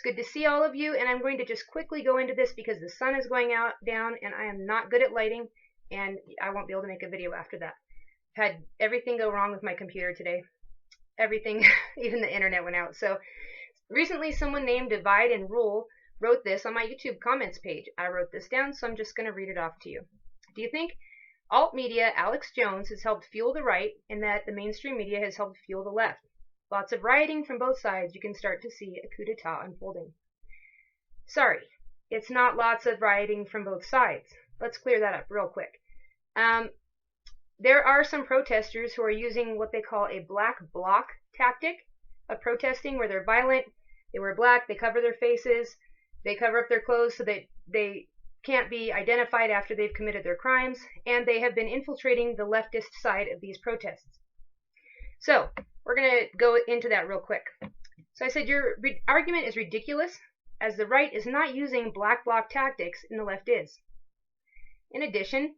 good to see all of you, and I'm going to just quickly go into this because the sun is going down, and I am not good at lighting, and I won't be able to make a video after that. I've had everything go wrong with my computer today. Everything, even the internet went out. So recently someone named Divide and Rule wrote this on my YouTube comments page. I wrote this down, so I'm just going to read it off to you. Do you think AltMedia Alex Jones has helped fuel the right, and that the mainstream media has helped fuel the left? Lots of rioting from both sides. You can start to see a coup d'etat unfolding. Sorry, it's not lots of rioting from both sides. Let's clear that up real quick. There are some protesters who are using what they call a black bloc tactic of protesting, where they're violent, they wear black, they cover their faces, they cover up their clothes so that they can't be identified after they've committed their crimes, and they have been infiltrating the leftist side of these protests. So, we're going to go into that real quick. So I said your argument is ridiculous, as the right is not using black bloc tactics and the left is. In addition,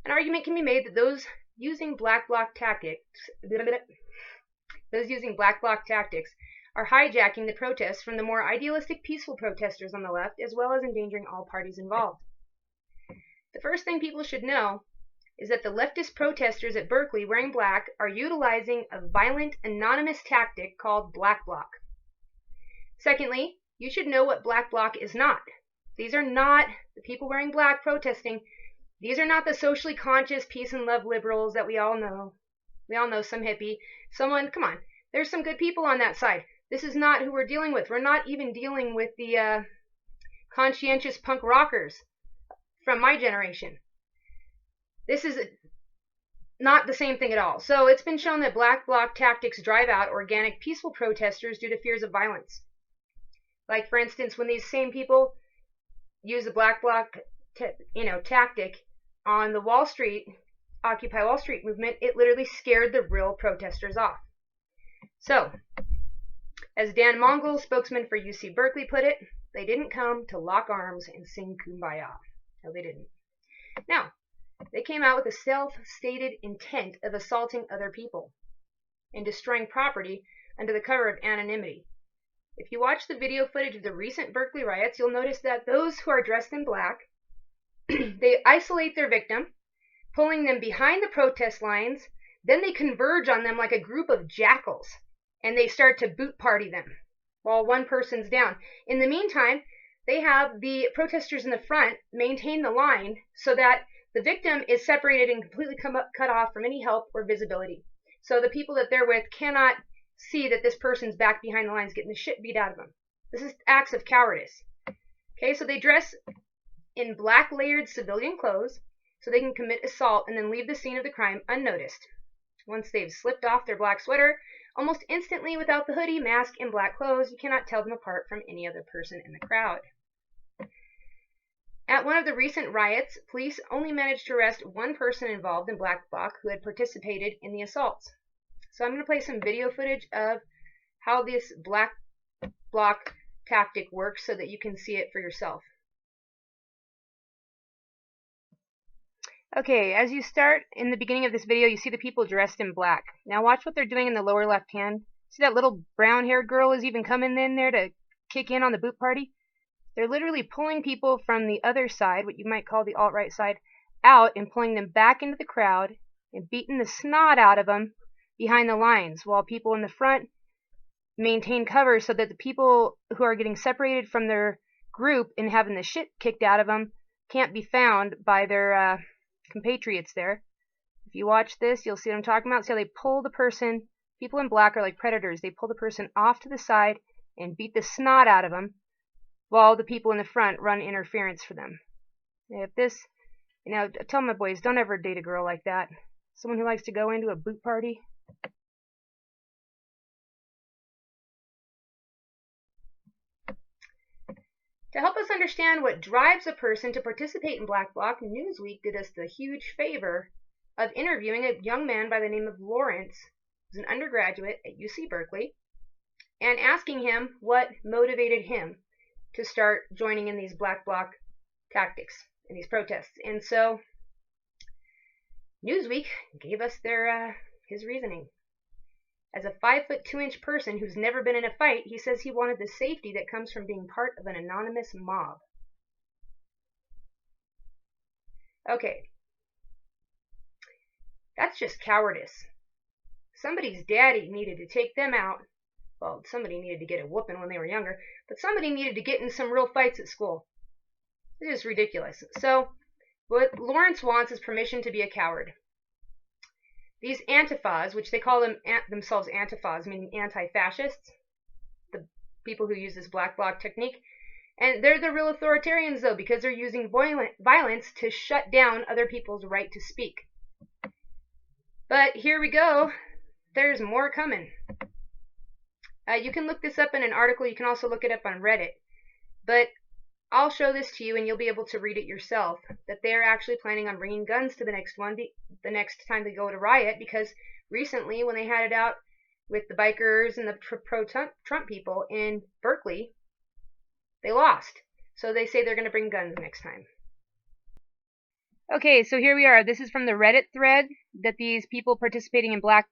an argument can be made that those using black bloc tactics are hijacking the protests from the more idealistic, peaceful protesters on the left, as well as endangering all parties involved. The first thing people should know is that the leftist protesters at Berkeley wearing black are utilizing a violent, anonymous tactic called black bloc. Secondly, you should know what black bloc is not. These are not the people wearing black protesting. These are not the socially conscious, peace and love liberals that we all know. We all know some hippie. Someone, come on, there's some good people on that side. This is not who we're dealing with. We're not even dealing with the conscientious punk rockers from my generation. This is not the same thing at all. So it's been shown that black bloc tactics drive out organic, peaceful protesters due to fears of violence. Like, for instance, when these same people use the black bloc tactic on the Wall Street, Occupy Wall Street movement, it literally scared the real protesters off. So, as Dan Mogul, spokesman for U.C Berkeley, put it, they didn't come to lock arms and sing Kumbaya. No, they didn't. Now, they came out with a self-stated intent of assaulting other people and destroying property under the cover of anonymity. If you watch the video footage of the recent Berkeley riots, you'll notice that those who are dressed in black, they isolate their victim, pulling them behind the protest lines, then they converge on them like a group of jackals, and they start to boot party them while one person's down. In the meantime, they have the protesters in the front maintain the line so that the victim is separated and completely cut off from any help or visibility. So the people that they're with cannot see that this person's back behind the lines getting the shit beat out of them. This is acts of cowardice. Okay, so they dress in black layered civilian clothes so they can commit assault and then leave the scene of the crime unnoticed. Once they've slipped off their black sweater, almost instantly without the hoodie, mask, and black clothes, you cannot tell them apart from any other person in the crowd. At one of the recent riots, police only managed to arrest one person involved in black bloc who had participated in the assaults. So I'm going to play some video footage of how this black bloc tactic works so that you can see it for yourself. Okay, as you start in the beginning of this video, you see the people dressed in black. Now watch what they're doing in the lower left hand. See that little brown-haired girl is even coming in there to kick in on the boot party? They're literally pulling people from the other side, what you might call the alt-right side, out and pulling them back into the crowd and beating the snot out of them behind the lines, while people in the front maintain cover so that the people who are getting separated from their group and having the shit kicked out of them can't be found by their compatriots there. If you watch this, you'll see what I'm talking about. See how they pull the person, people in black are like predators, they pull the person off to the side and beat the snot out of them, while the people in the front run interference for them. If this, I tell my boys, don't ever date a girl like that. Someone who likes to go into a boot party. To help us understand what drives a person to participate in black bloc, Newsweek did us the huge favor of interviewing a young man by the name of Lawrence, who's an undergraduate at UC Berkeley, and asking him what motivated him to start joining in these black bloc tactics in these protests. And so Newsweek gave us his reasoning. As a 5'2" person who's never been in a fight, he says he wanted the safety that comes from being part of an anonymous mob. Okay. That's just cowardice. Somebody's daddy needed to take them out. Well, somebody needed to get a whooping when they were younger, but somebody needed to get in some real fights at school. It is ridiculous. So, what Lawrence wants is permission to be a coward. These Antifas, which they call themselves Antifas, meaning anti-fascists, the people who use this black bloc technique, and they're the real authoritarians, though, because they're using violence to shut down other people's right to speak. But here we go. There's more coming. You can look this up in an article. You can also look it up on Reddit. But I'll show this to you, and you'll be able to read it yourself, that they're actually planning on bringing guns to the next the next time they go to riot, because recently, when they had it out with the bikers and the pro-Trump people in Berkeley, they lost. So they say they're going to bring guns next time. Okay, so here we are. This is from the Reddit thread that these people participating in Black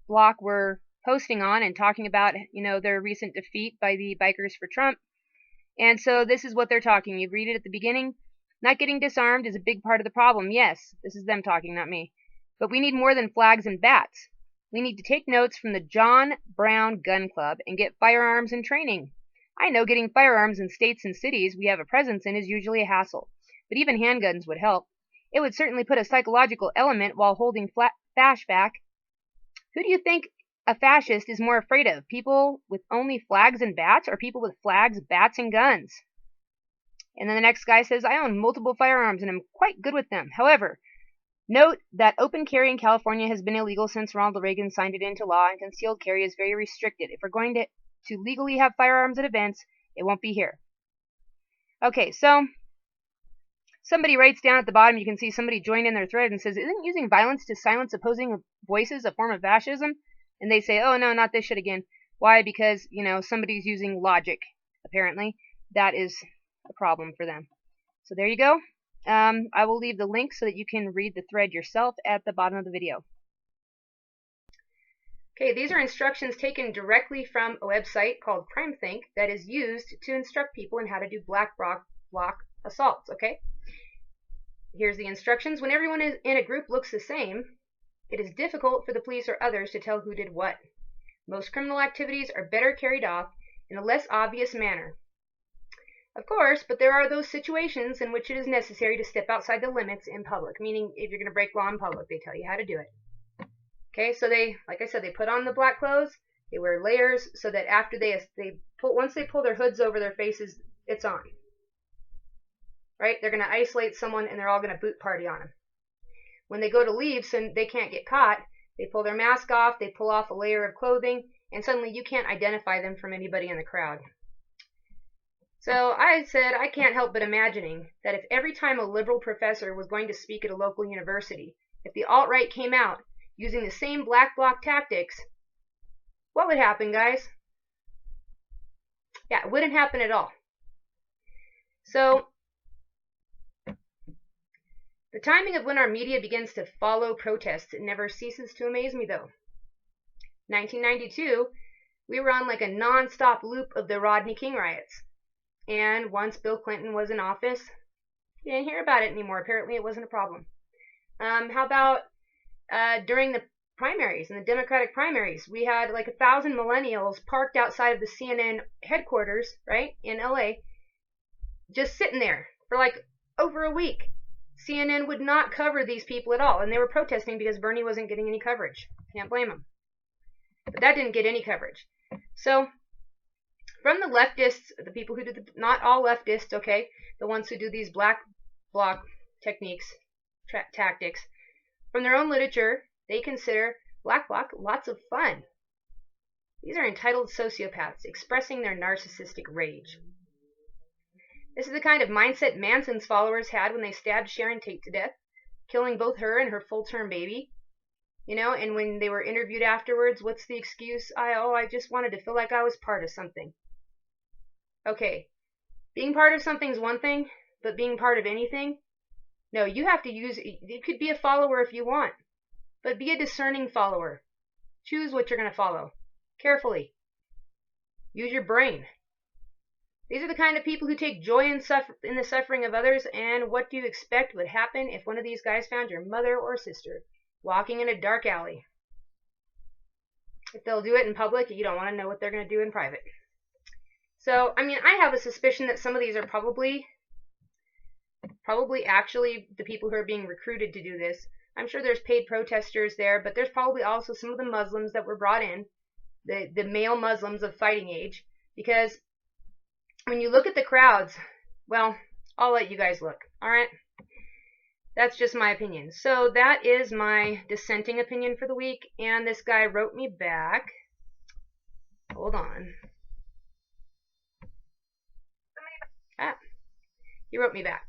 Bloc were posting on and talking about, their recent defeat by the bikers for Trump. And so this is what they're talking. You read it at the beginning. Not getting disarmed is a big part of the problem. Yes, this is them talking, not me. But we need more than flags and bats. We need to take notes from the John Brown Gun Club and get firearms and training. I know getting firearms in states and cities we have a presence in is usually a hassle, but even handguns would help. It would certainly put a psychological element while holding fash back. Who do you think a fascist is more afraid of? People with only flags and bats, or people with flags, bats, and guns? And then the next guy says, I own multiple firearms and I'm quite good with them. However, note that open carry in California has been illegal since Ronald Reagan signed it into law, and concealed carry is very restricted. If we're going to legally have firearms at events, it won't be here. Okay, so somebody writes down at the bottom, you can see somebody joined in their thread and says, isn't using violence to silence opposing voices a form of fascism? And they say, oh no, not this shit again. Why? Because, somebody's using logic, apparently. That is a problem for them. So there you go. I will leave the link so that you can read the thread yourself at the bottom of the video. Okay, these are instructions taken directly from a website called CrimeThink that is used to instruct people in how to do black bloc assaults, okay? Here's the instructions. When everyone in a group looks the same, it is difficult for the police or others to tell who did what. Most criminal activities are better carried off in a less obvious manner. Of course, but there are those situations in which it is necessary to step outside the limits in public, meaning if you're going to break law in public, they tell you how to do it. Okay, so like I said, they put on the black clothes, they wear layers so that after once they pull their hoods over their faces, it's on. Right? They're going to isolate someone and they're all going to boot party on them. When they go to leave so they can't get caught, they pull their mask off, they pull off a layer of clothing, and suddenly you can't identify them from anybody in the crowd. So I said I can't help but imagining that if every time a liberal professor was going to speak at a local university, if the alt-right came out using the same black bloc tactics, what would happen, guys? Yeah, it wouldn't happen at all. So the timing of when our media begins to follow protests never ceases to amaze me, though. 1992, we were on like a non-stop loop of the Rodney King riots. And once Bill Clinton was in office, you didn't hear about it anymore. Apparently it wasn't a problem. How about during the primaries, in the Democratic primaries, we had like 1,000 millennials parked outside of the CNN headquarters, right, in LA, just sitting there for like over a week. CNN would not cover these people at all, and they were protesting because Bernie wasn't getting any coverage. Can't blame them. But that didn't get any coverage. So, from the leftists, the people who do not all leftists, okay, the ones who do these black bloc techniques, tactics, from their own literature, they consider black bloc lots of fun. These are entitled sociopaths expressing their narcissistic rage. This is the kind of mindset Manson's followers had when they stabbed Sharon Tate to death, killing both her and her full-term baby. And when they were interviewed afterwards, what's the excuse? I just wanted to feel like I was part of something. Okay, being part of something is one thing, but being part of anything? No, you have to you could be a follower if you want, but be a discerning follower. Choose what you're going to follow. carefully. Use your brain. These are the kind of people who take joy in the suffering of others, and what do you expect would happen if one of these guys found your mother or sister walking in a dark alley? If they'll do it in public, you don't want to know what they're going to do in private. So, I mean, I have a suspicion that some of these are probably actually the people who are being recruited to do this. I'm sure there's paid protesters there, but there's probably also some of the Muslims that were brought in, the male Muslims of fighting age, because when you look at the crowds, well, I'll let you guys look, alright? That's just my opinion. So that is my dissenting opinion for the week, and this guy wrote me back. Hold on. He wrote me back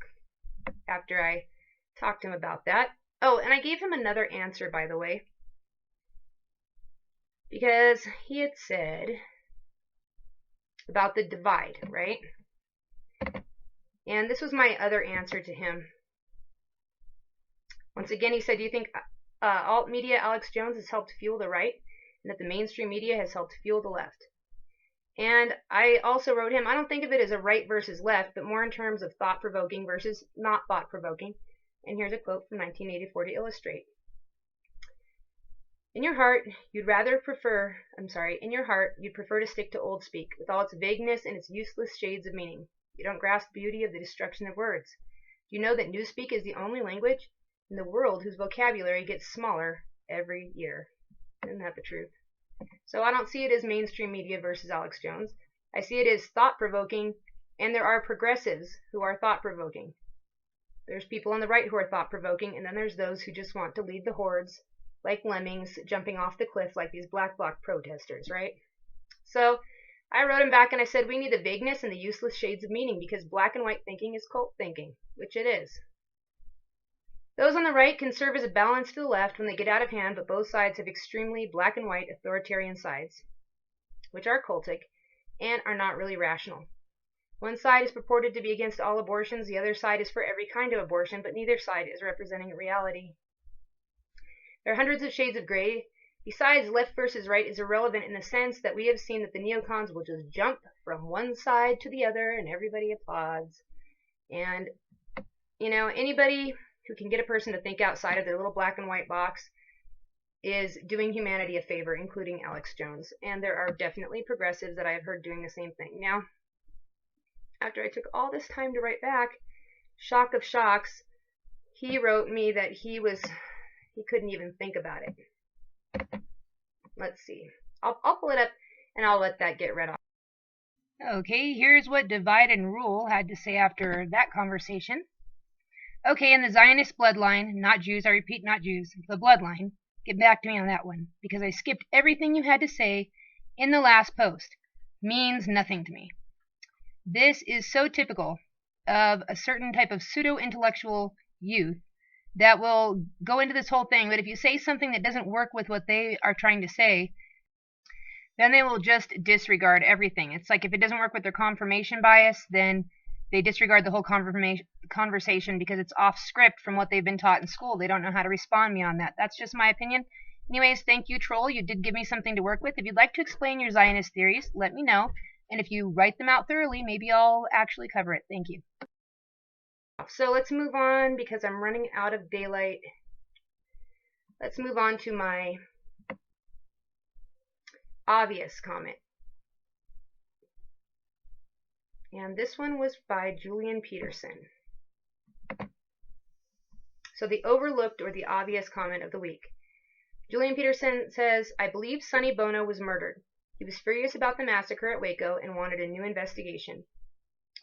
after I talked to him about that. Oh, and I gave him another answer, by the way, because he had said about the divide, right? And this was my other answer to him. Once again, he said, do you think AltMedia Alex Jones has helped fuel the right, and that the mainstream media has helped fuel the left? And I also wrote him, I don't think of it as a right versus left, but more in terms of thought-provoking versus not thought-provoking. And here's a quote from 1984 to illustrate. In your heart, you'd prefer to stick to old speak, with all its vagueness and its useless shades of meaning. You don't grasp the beauty of the destruction of words. Do you know that newspeak is the only language in the world whose vocabulary gets smaller every year? Isn't that the truth? So I don't see it as mainstream media versus Alex Jones. I see it as thought-provoking, and there are progressives who are thought-provoking. There's people on the right who are thought-provoking, and then there's those who just want to lead the hordes like lemmings jumping off the cliff like these black bloc protesters, right? So I wrote him back and I said, we need the vagueness and the useless shades of meaning, because black and white thinking is cult thinking, which it is. Those on the right can serve as a balance to the left when they get out of hand, but both sides have extremely black and white authoritarian sides, which are cultic and are not really rational. One side is purported to be against all abortions, the other side is for every kind of abortion, but neither side is representing reality. There are hundreds of shades of gray. Besides, left versus right is irrelevant in the sense that we have seen that the neocons will just jump from one side to the other and everybody applauds. And, you know, anybody who can get a person to think outside of their little black and white box is doing humanity a favor, including Alex Jones. And there are definitely progressives that I have heard doing the same thing. Now, after I took all this time to write back, shock of shocks, he wrote me that he couldn't even think about it. Let's see. I'll pull it up and I'll let that get read off. Okay, here's what Divide and Rule had to say after that conversation. Okay, in the Zionist bloodline, not Jews, I repeat, not Jews, the bloodline, get back to me on that one, because I skipped everything you had to say in the last post. Means nothing to me. This is so typical of a certain type of pseudo-intellectual youth that will go into this whole thing, but if you say something that doesn't work with what they are trying to say, then they will just disregard everything. It's like if it doesn't work with their confirmation bias, then they disregard the whole conversation because it's off script from what they've been taught in school. They don't know how to respond beyond that. That's just my opinion. Anyways, thank you, Troll. You did give me something to work with. If you'd like to explain your Zionist theories, let me know. And if you write them out thoroughly, maybe I'll actually cover it. Thank you. So let's move on because I'm running out of daylight. Let's move on to my obvious comment. And this one was by Julian Peterson. So the overlooked or the obvious comment of the week. Julian Peterson says, I believe Sonny Bono was murdered. He was furious about the massacre at Waco and wanted a new investigation.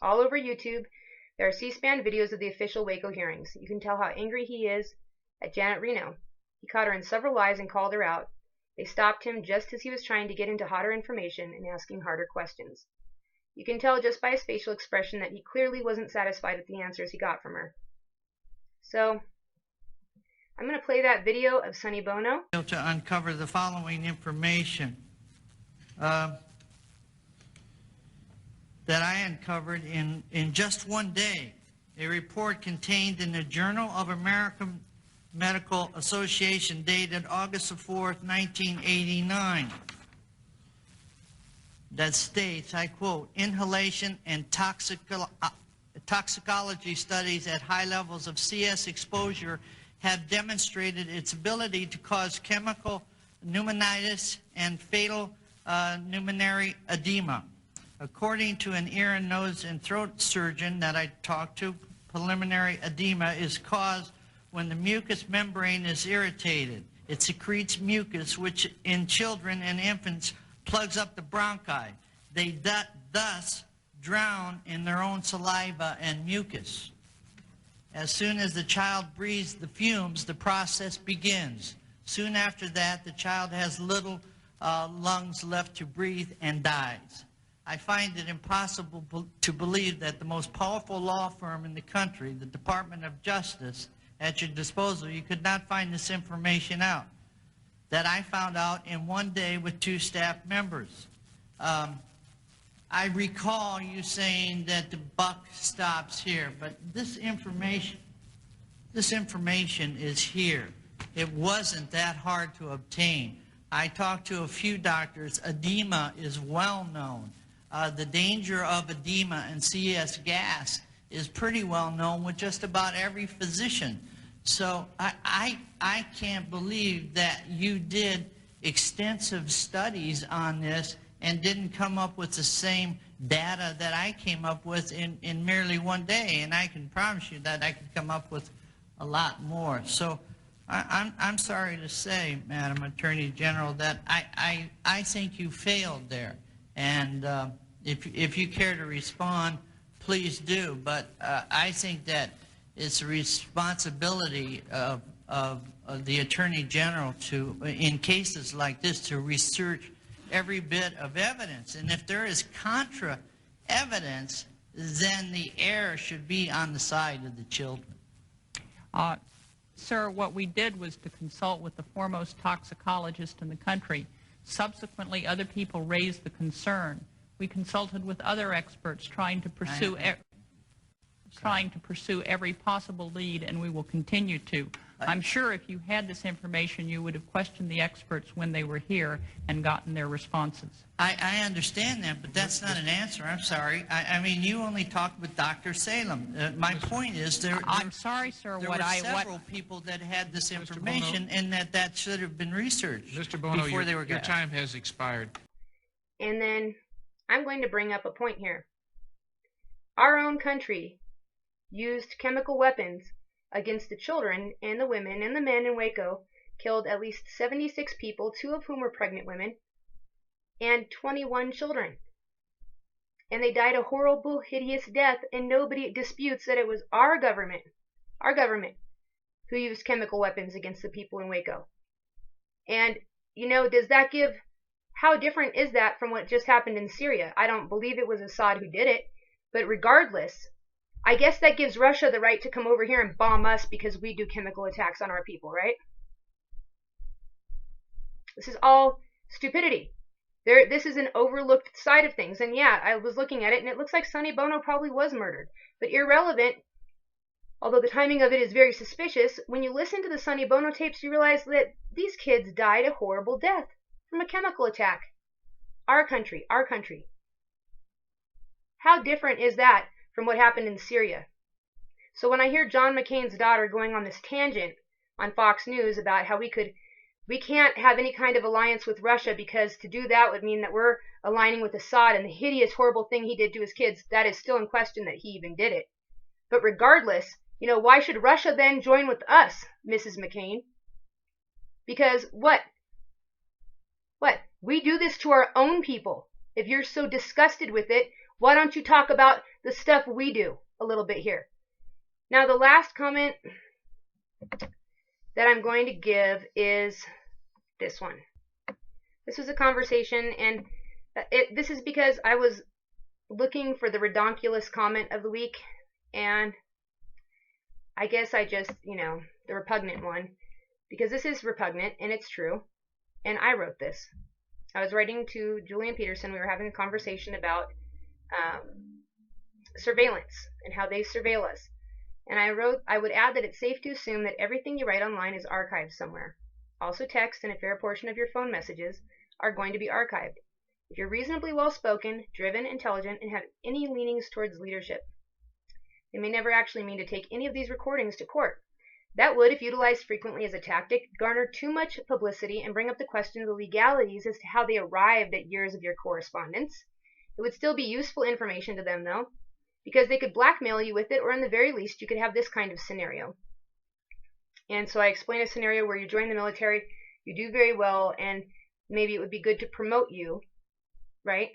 All over YouTube, there are C-SPAN videos of the official Waco hearings. You can tell how angry he is at Janet Reno. He caught her in several lies and called her out. They stopped him just as he was trying to get into hotter information and asking harder questions. You can tell just by his facial expression that he clearly wasn't satisfied with the answers he got from her. So, I'm going to play that video of Sonny Bono. To uncover the following information that I uncovered in just one day. A report contained in the Journal of American Medical Association dated August 4th, 1989. that states, I quote, inhalation and toxicology studies at high levels of CS exposure have demonstrated its ability to cause chemical pneumonitis and fatal pulmonary edema. According to an ear and nose and throat surgeon that I talked to, pulmonary edema is caused when the mucous membrane is irritated. It secretes mucus, which in children and infants plugs up the bronchi. They thus drown in their own saliva and mucus. As soon as the child breathes the fumes, the process begins. Soon after that, the child has little lungs left to breathe and dies. I find it impossible to believe that the most powerful law firm in the country, the Department of Justice, at your disposal, you could not find this information out. That I found out in one day with 2 staff members. I recall you saying that the buck stops here, but this information is here. It wasn't that hard to obtain. I talked to a few doctors. Edema is well known. The danger of edema and CS gas is pretty well known with just about every physician. So I can't believe that you did extensive studies on this and didn't come up with the same data that I came up with in merely one day. And I can promise you that I could come up with a lot more. So I'm sorry to say, Madam Attorney General, that I think you failed there. And if you care to respond, please do. But I think that it's a responsibility of the Attorney General to, in cases like this, to research every bit of evidence. And if there is contra evidence, then the error should be on the side of the children. Sir, what we did was to consult with the foremost toxicologist in the country. Subsequently, other people raised the concern. We consulted with other experts trying to pursue every possible lead, and we will continue to. I'm sure if you had this information, you would have questioned the experts when they were here and gotten their responses. I understand that, but that's not an answer. I'm sorry. I mean, you only talked with Dr. Salem. My point is I'm sorry, sir. There were several people that had this information, and that should have been researched Mr. Bono, before they were your time has expired. And then I'm going to bring up a point here. Our own country used chemical weapons against the children and the women and the men in Waco, killed at least 76 people, 2 of whom were pregnant women, and 21 children. And they died a horrible, hideous death, and nobody disputes that it was our government, who used chemical weapons against the people in Waco. And, you know, does that give, how different is that from what just happened in Syria? I don't believe it was Assad who did it, but regardless, I guess that gives Russia the right to come over here and bomb us because we do chemical attacks on our people, right? This is all stupidity. This is an overlooked side of things. And yeah, I was looking at it, and it looks like Sonny Bono probably was murdered. But irrelevant, although the timing of it is very suspicious, when you listen to the Sonny Bono tapes, you realize that these kids died a horrible death from a chemical attack. Our country. How different is that from what happened in Syria? So when I hear John McCain's daughter going on this tangent on Fox News about how we can't have any kind of alliance with Russia because to do that would mean that we're aligning with Assad and the hideous, horrible thing he did to his kids, that is still in question that he even did it. But regardless, you know, why should Russia then join with us, Mrs. McCain? Because what? We do this to our own people. If you're so disgusted with it, why don't you talk about the stuff we do a little bit here? Now, the last comment that I'm going to give is this one. This was a conversation, and this is because I was looking for the redonkulous comment of the week, and I guess I just, the repugnant one, because this is repugnant, and it's true, and I wrote this. I was writing to Julian Peterson. We were having a conversation about surveillance and how they surveil us. And I wrote, I would add that it's safe to assume that everything you write online is archived somewhere. Also, text and a fair portion of your phone messages are going to be archived. if you're reasonably well-spoken, driven, intelligent, and have any leanings towards leadership. They may never actually mean to take any of these recordings to court. That would, if utilized frequently as a tactic, garner too much publicity and bring up the question of the legalities as to how they arrived at years of your correspondence. It would still be useful information to them, though, because they could blackmail you with it, or in the very least, you could have this kind of scenario. And so I explain a scenario where you join the military, you do very well, and maybe it would be good to promote you, right?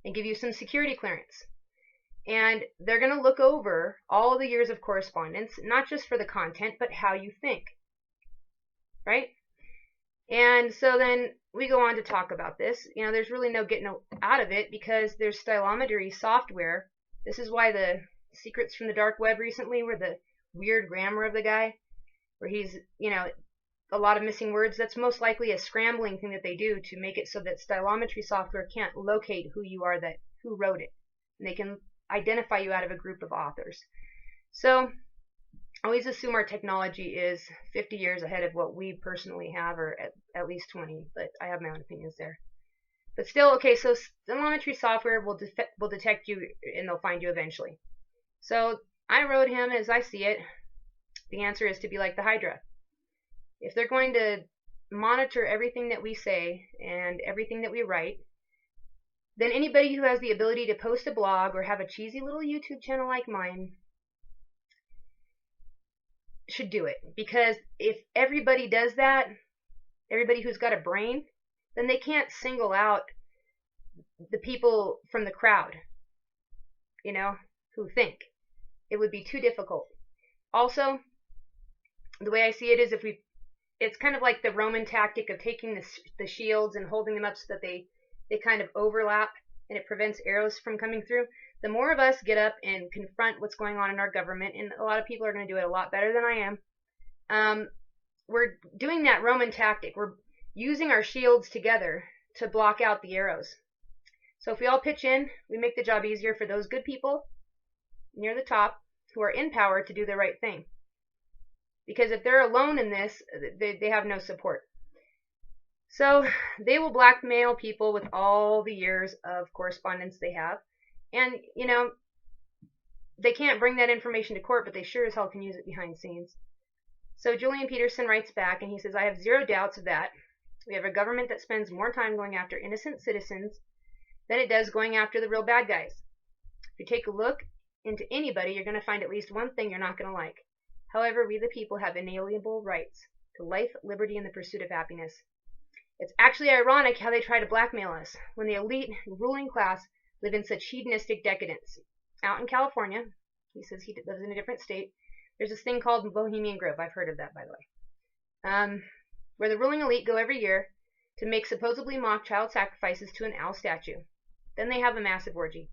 And give you some security clearance. And they're going to look over all the years of correspondence, not just for the content, but how you think, right? And so then we go on to talk about this. There's really no getting out of it because there's stylometry software. This is why the secrets from the dark web recently were the weird grammar of the guy, where he's, a lot of missing words. That's most likely a scrambling thing that they do to make it so that stylometry software can't locate who you are, who wrote it. And they can identify you out of a group of authors. So I always assume our technology is 50 years ahead of what we personally have, or at least 20, but I have my own opinions there. But still, okay, so stylometry software will detect you, and they'll find you eventually. So I wrote him as I see it. The answer is to be like the Hydra. If they're going to monitor everything that we say and everything that we write, then anybody who has the ability to post a blog or have a cheesy little YouTube channel like mine should do it. Because if everybody does that, everybody who's got a brain, then they can't single out the people from the crowd, who think. It would be too difficult. Also, the way I see it is it's kind of like the Roman tactic of taking the shields and holding them up so that they kind of overlap and it prevents arrows from coming through. The more of us get up and confront what's going on in our government, and a lot of people are going to do it a lot better than I am, we're doing that Roman tactic. We're using our shields together to block out the arrows. So if we all pitch in, we make the job easier for those good people near the top who are in power to do the right thing. Because if they're alone in this, they have no support. So they will blackmail people with all the years of correspondence they have. And, they can't bring that information to court, but they sure as hell can use it behind scenes. So Julian Peterson writes back and he says, I have zero doubts of that. We have a government that spends more time going after innocent citizens than it does going after the real bad guys. If you take a look into anybody, you're going to find at least one thing you're not going to like. However, we the people have inalienable rights to life, liberty, and the pursuit of happiness. It's actually ironic how they try to blackmail us when the elite ruling class live in such hedonistic decadence. Out in California, he says he lives in a different state, there's this thing called Bohemian Grove. I've heard of that, by the way. Where the ruling elite go every year to make supposedly mock child sacrifices to an owl statue. Then they have a massive orgy.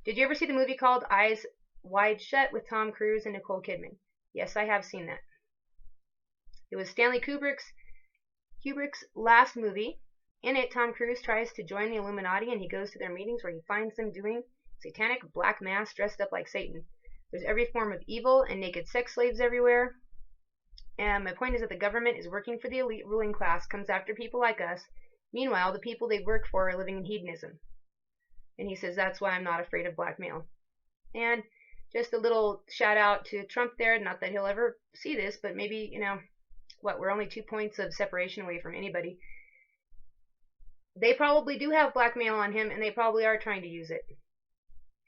Did you ever see the movie called Eyes Wide Shut with Tom Cruise and Nicole Kidman? Yes, I have seen that. It was Stanley Kubrick's last movie. In it, Tom Cruise tries to join the Illuminati, and he goes to their meetings where he finds them doing satanic black mass dressed up like Satan. There's every form of evil and naked sex slaves everywhere. And my point is that the government is working for the elite ruling class, comes after people like us. Meanwhile, the people they work for are living in hedonism. And he says, that's why I'm not afraid of blackmail. And just a little shout out to Trump there. Not that he'll ever see this, but maybe, we're only 2 points of separation away from anybody. They probably do have blackmail on him, and they probably are trying to use it.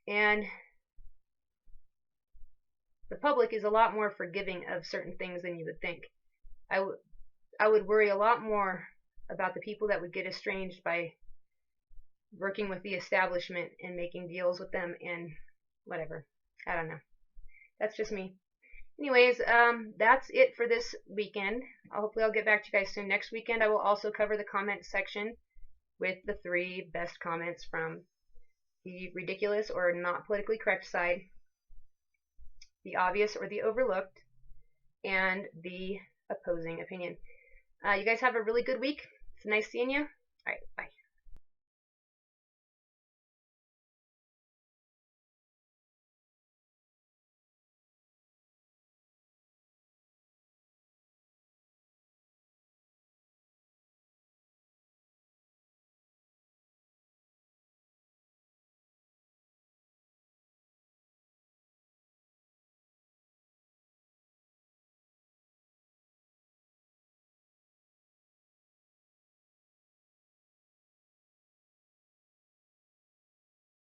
And the public is a lot more forgiving of certain things than you would think. I would worry a lot more about the people that would get estranged by working with the establishment and making deals with them and whatever. I don't know. That's just me. Anyways, that's it for this weekend. Hopefully I'll get back to you guys soon. Next weekend I will also cover the comment section with the 3 best comments from the ridiculous or not politically correct side, the obvious or the overlooked, and the opposing opinion. You guys have a really good week. It's nice seeing you. Alright, bye.